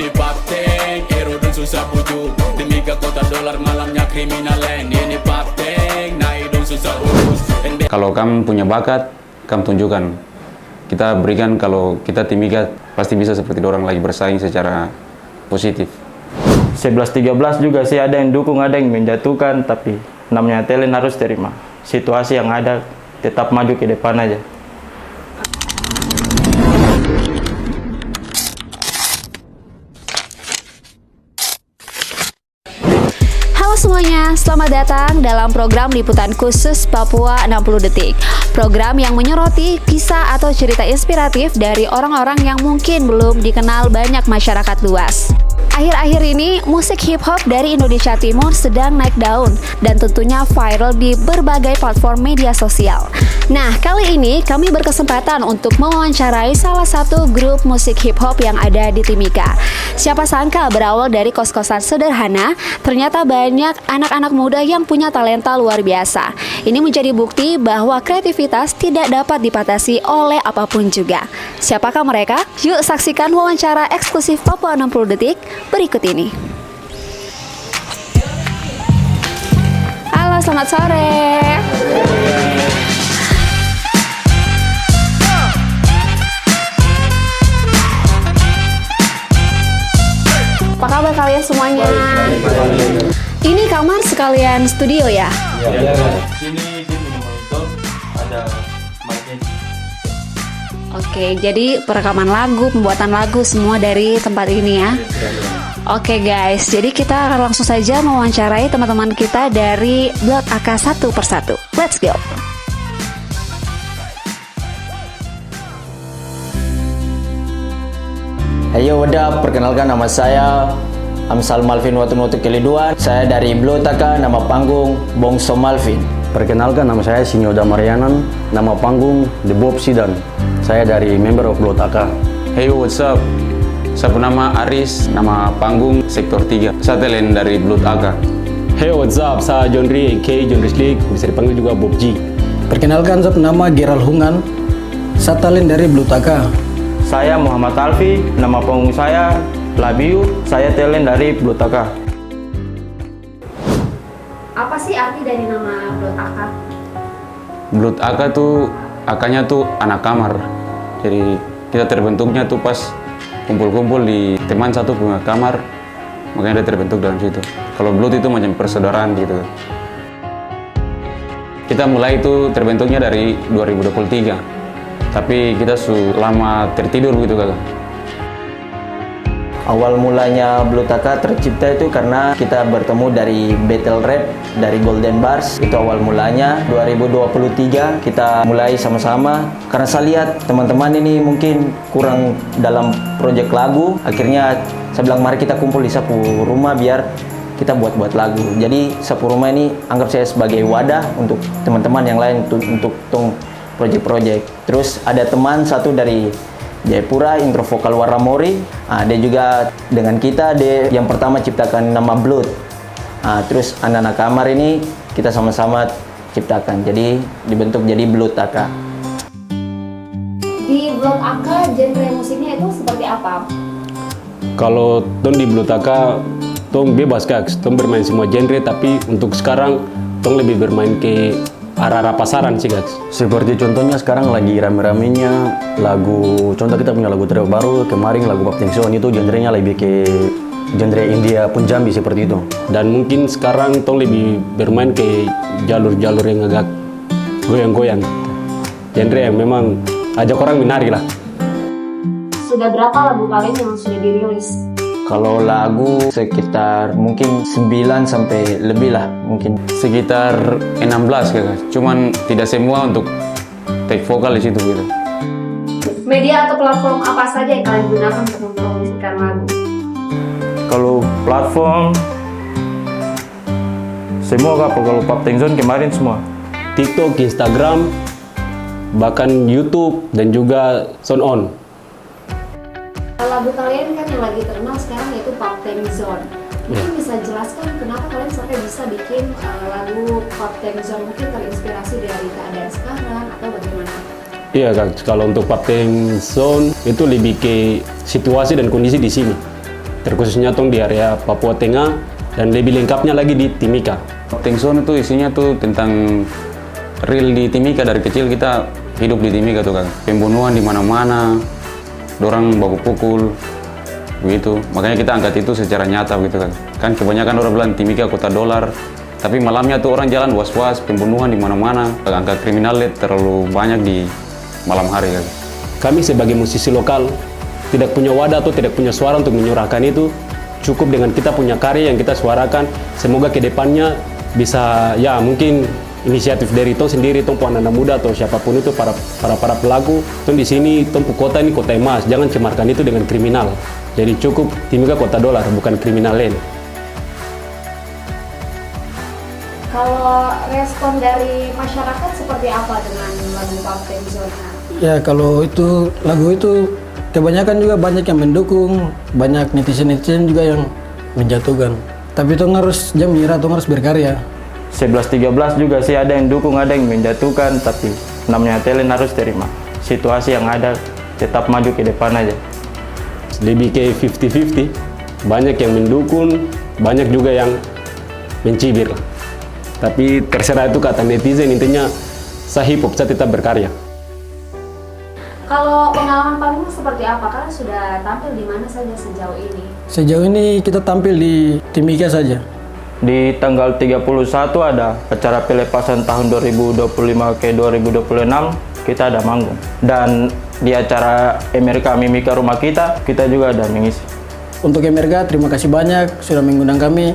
Ini Papteng, Ero dan susah bujuk. Timika kota dolar malamnya kriminalen. Ini Papteng, naik dan susah urus. Kalau kamu punya bakat, kamu tunjukkan. Kita berikan kalau kita Timika pasti bisa seperti orang lagi bersaing secara positif. 11-13 juga sih ada yang dukung, ada yang menjatuhkan, tapi namanya talent harus terima. Situasi yang ada tetap maju ke depan aja. Halo semuanya, selamat datang dalam program liputan khusus Papua 60 Detik. Program yang menyoroti kisah atau cerita inspiratif dari orang-orang yang mungkin belum dikenal banyak masyarakat luas. Akhir-akhir ini, musik hip-hop dari Indonesia Timur sedang naik daun dan tentunya viral di berbagai platform media sosial. Nah, kali ini kami berkesempatan untuk mewawancarai salah satu grup musik hip-hop yang ada di Timika. Siapa sangka berawal dari kos-kosan sederhana, ternyata banyak anak-anak muda yang punya talenta luar biasa. Ini menjadi bukti bahwa kreativitas tidak dapat dibatasi oleh apapun juga. Siapakah mereka? Yuk saksikan wawancara eksklusif Papua 60 Detik berikut ini. Halo, selamat sore. Apa kabar kalian semuanya? Ini kamar sekalian studio ya? Iya. Sini di monitor ada mic-nya. Oke, jadi perekaman lagu, pembuatan lagu semua dari tempat ini ya. Oke guys, jadi kita akan langsung saja mewawancarai teman-teman kita dari Blood AK satu persatu. Let's go. Ayo wadah, perkenalkan nama saya Amsal Malvin Watunutu Keliduan. Saya dari Blood AK, nama panggung Bongso Malvin. Perkenalkan, nama saya Sinyoda Marianan, nama panggung The Bob Sidan. Saya dari member of Blood AK. Hey, what's up? Saya nama Aris, nama panggung Sektor 3. Saya talent dari Blood AK. Hey, what's up? Saya John Ri, a.k.a. John Rislik, bisa dipanggil juga Bob G. Perkenalkan, saya nama Geral Hungan, saya talent dari Blood AK. Saya Muhammad Alfi, nama panggung saya Labiu, saya talent dari Blood AK. Apa sih arti dari nama Blood AK? Blood AK tuh, AK-nya tuh anak kamar. Jadi kita terbentuknya tuh pas kumpul-kumpul di teman satu punya kamar, makanya dia terbentuk dalam situ. Kalau Blood itu macam persaudaraan gitu. Kita mulai itu terbentuknya dari 2023. Tapi kita lama tertidur gitu kakak. Awal mulanya Blood AK tercipta itu karena kita bertemu dari battle rap dari Golden Bars. Itu awal mulanya 2023 kita mulai sama-sama. Karena saya lihat teman-teman ini mungkin kurang dalam proyek lagu. Akhirnya saya bilang mari kita kumpul di satu rumah biar kita buat lagu. Jadi satu rumah ini anggap saya sebagai wadah untuk teman-teman yang lain untuk proyek-proyek. Terus ada teman satu dari Jayapura, intro vokal Waramori. Dia juga dengan kita, dia yang pertama ciptakan nama Blood. Terus anak-anak kamar ini kita sama-sama ciptakan. Jadi dibentuk jadi Blood AK. Di Blood AK genre musiknya itu seperti apa? Kalau tong di Blood AK, tong bebas kak, tong bermain semua genre, tapi untuk sekarang tong lebih bermain ke arah-arah pasaran sih kak. Seperti contohnya sekarang lagi rame-ramenya lagu, contoh kita punya lagu terbaru kemarin, lagu Papteng Zone itu genrenya lebih ke genre India Punjabi seperti itu. Dan mungkin sekarang tong lebih bermain ke jalur-jalur yang agak goyang-goyang. Genre yang memang ajak orang menari lah. Sudah berapa lagu kalian yang sudah dirilis? Kalau lagu sekitar mungkin 9 sampai lebih lah mungkin. Sekitar 16 kakak. Cuman tidak semua untuk take vokal di situ gitu. Media atau platform apa saja yang kalian gunakan untuk mempromosikan lagu? Kalau platform semua kak, kalau Papteng Zone kemarin semua. TikTok, Instagram, bahkan YouTube dan juga Sound On. Lagu kalian kan yang lagi terkenal sekarang yaitu Papteng Zone. Mungkin bisa jelaskan kenapa kalian sampai bisa bikin lagu Papteng Zone? Mungkin terinspirasi dari keadaan sekarang atau bagaimana? Iya kak, kalau untuk Papteng Zone itu lebih ke situasi dan kondisi di sini. terkhususnya tong di area Papua Tengah dan lebih lengkapnya lagi di Timika. Pabting Zone itu isinya tuh tentang real di Timika. Dari kecil kita hidup di Timika tuh kan, pembunuhan di mana-mana, dorang baku pukul, begitu. Makanya kita angkat itu secara nyata gitu kan. Kan kebanyakan orang bilang Timika kota dolar, tapi malamnya tuh orang jalan was-was, pembunuhan di mana-mana. Angka kriminal terlalu banyak di malam hari kan. Kami sebagai musisi lokal tidak punya wadah atau tidak punya suara untuk menyuarakan itu. Cukup dengan kita punya karya yang kita suarakan. Semoga ke depannya bisa, ya mungkin inisiatif dari tong sendiri, tong anak-anak muda atau siapapun itu, para pelaku, tong di sini, tong kota ini kota emas, jangan cemarkan itu dengan kriminal. Jadi cukup Timika kota dolar, bukan kriminal lain. Kalau respon dari masyarakat seperti apa dengan lagu Pabting Zone? Ya kalau itu lagu itu kebanyakan juga banyak yang mendukung, banyak netizen juga yang menjatuhkan. Tapi tong harus jangan menyerah, tong harus berkarya. 11-13 juga sih ada yang dukung, ada yang menjatuhkan, tapi namanya talent harus terima. Situasi yang ada tetap maju ke depan aja. Lebih ke 50-50, banyak yang mendukung, banyak juga yang mencibir. Tapi terserah itu kata netizen, intinya saya hip hop, saya tetap berkarya. Kalau pengalaman panggung seperti apa? Kalian sudah tampil di mana saja sejauh ini? Sejauh ini kita tampil di Timika saja. Di tanggal 31 ada acara pelepasan tahun 2025 ke 2026, kita ada manggung. Dan di acara Amerika Mimika Rumah Kita juga ada mengisi. Untuk Amerika, terima kasih banyak sudah mengundang kami,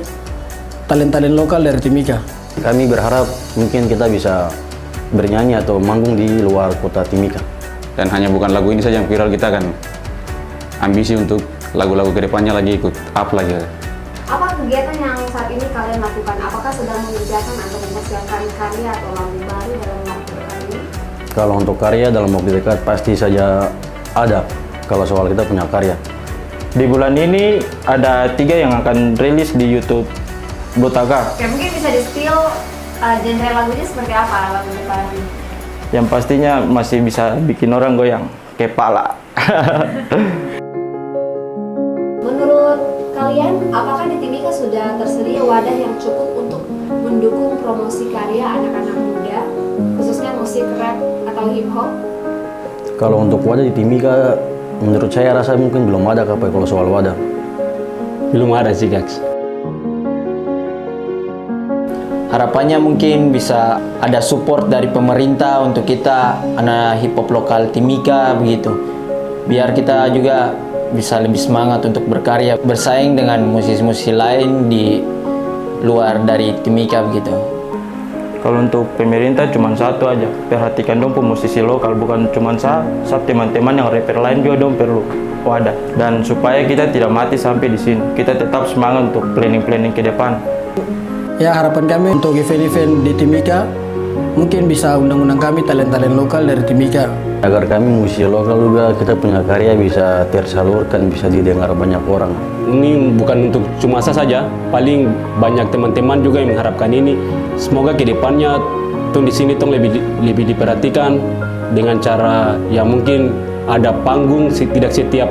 talent-talent lokal dari Timika. Kami berharap mungkin kita bisa bernyanyi atau manggung di luar kota Timika. Dan hanya bukan lagu ini saja yang viral, kita kan ambisi untuk lagu-lagu kedepannya lagi ikut up lagi. Apa kegiatan yang saat ini kalian lakukan? Apakah sedang mengerjakan atau mempersiapkan karya atau lagu baru dalam waktu dekat ini? Kalau untuk karya dalam waktu dekat pasti saja ada, kalau soal kita punya karya. Di bulan ini ada 3 yang akan rilis di YouTube Blutaka. Oke, mungkin bisa di-spill genre lagunya seperti apa lagu depan? Yang pastinya masih bisa bikin orang goyang, kepala. Menurut kalian, apakah di Timika sudah tersedia wadah yang cukup untuk mendukung promosi karya anak-anak muda, khususnya musik rap atau hip hop? Kalau untuk wadah di Timika, menurut saya rasa mungkin belum ada kalau soal wadah. Belum ada sih, guys. Harapannya mungkin bisa ada support dari pemerintah untuk kita anak hip hop lokal Timika begitu. Biar kita juga bisa lebih semangat untuk berkarya, bersaing dengan musisi-musisi lain di luar dari Timika begitu. Kalau untuk pemerintah cuma satu aja, perhatikan dong musisi lokal, bukan cuma saya teman-teman yang rapper lain juga dong perlu wadah. Dan supaya kita tidak mati sampai di sini, kita tetap semangat untuk planning-planning ke depan. Ya harapan kami untuk event-event di Timika, mungkin bisa undang-undang kami talent-talent lokal dari Timika. Agar kami musisi lokal juga kita punya karya bisa tersalurkan, bisa didengar banyak orang. Ini bukan untuk cuma saya saja, paling banyak teman-teman juga yang mengharapkan ini. Semoga ke depannya tong di sini tong lebih diperhatikan dengan cara ya mungkin ada panggung, tidak setiap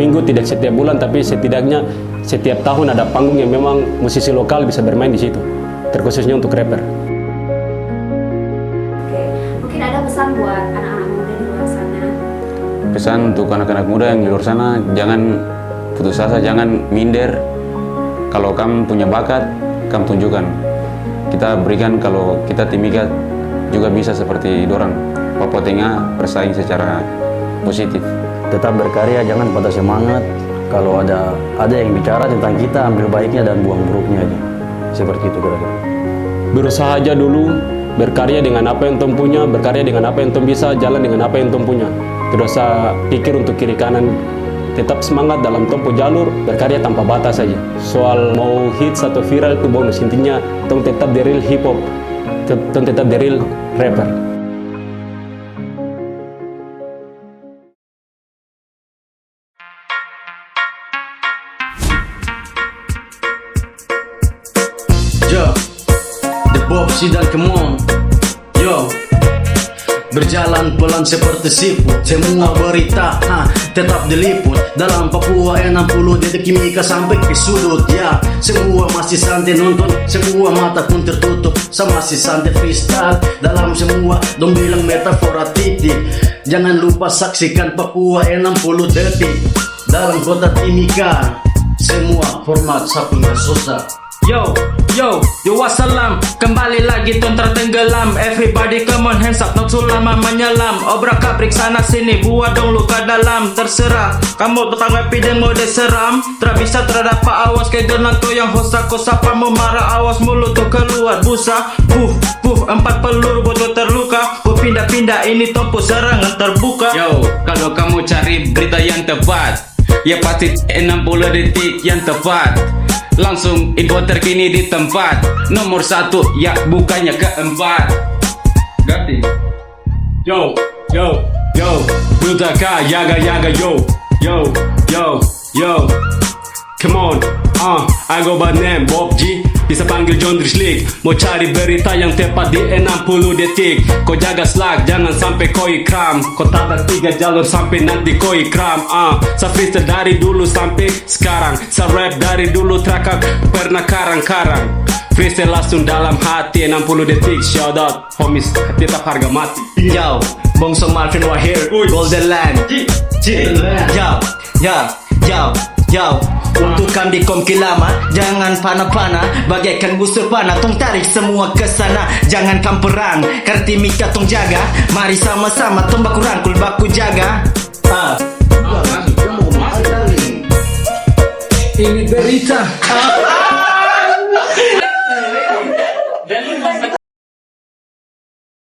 minggu, tidak setiap bulan, tapi setidaknya setiap tahun ada panggung yang memang musisi lokal bisa bermain di situ, terkhususnya untuk rapper. Oke, mungkin ada pesan buat anak-anak muda di luar sana? Pesan untuk anak-anak muda yang di luar sana, jangan putus asa, jangan minder. Kalau kamu punya bakat, kamu tunjukkan. Kita berikan, kalau kita Timika juga bisa seperti dorang Papua Tengah bersaing secara positif. Tetap berkarya, jangan patah semangat. Kalau ada yang bicara tentang kita, ambil baiknya dan buang buruknya aja. Seperti itu kira-kira. Berusaha aja dulu, berkarya dengan apa yang tom punya, berkarya dengan apa yang tom bisa, jalan dengan apa yang tom punya. Tidak usah pikir untuk kiri kanan. Tetap semangat dalam tempo jalur, berkarya tanpa batas saja. Soal mau hits atau viral itu bonus, intinya tom tetap the real hip hop, tom tetap the real rapper. Yo, the Bob Sidan, come on. Yo, berjalan pelan seperti siput. Semua berita tetap diliput dalam Papua 60 detik Timika sampai ke sudut. Ya, semua masih santai nonton, semua mata pun tertutup. Sama masih santai freestyle dalam semua dong bilang metafora titik. Jangan lupa saksikan Papua 60 detik dalam kota Timika. Semua format sapu nggak susah. Yo, wassalam. Kembali lagi ton tertenggelam. Everybody come on hands up, not too lama menyelam. Obrak abrik sana sini, buat dong luka dalam. Terserah, kamu bertanggapi dan mode seram. Tak bisa terdapat awas kayak genak tuh yang hosta kosapa memarah awas mulut tuh keluar busa. Puff, 4 peluru buat lo terluka. Ku pindah-pindah ini tompo serangan terbuka. Yo, kalau kamu cari berita yang tepat, ya pasti 60 detik yang tepat. Langsung info terkini di tempat. Nomor 1, ya bukannya keempat. Ganti. Yo, Blutaka, yaga, yo. Come on, I go by name Bob G. Bisa panggil John Drislik. Mau cari berita yang tepat di 60 detik. Kau jaga slag, jangan sampai kau ikram. Kau tabrak 3 jalur sampai nanti kau ikram. Sa freestyle dari dulu sampai sekarang. Sa rap dari dulu trakak pernah karang-karang. Freestyle langsung dalam hati 60 detik. Shout out, homies, tetap harga mati. Yo, Bongso Marvin Wahir, Golden Land. Yo, untuk kami kom kilama, jangan pana-pana, bagaikan busur panah, tong tarik semua ke sana. Jangan kam perang, karena Timika tong jaga. Mari sama-sama tong baku rangkul baku jaga. Ini berita.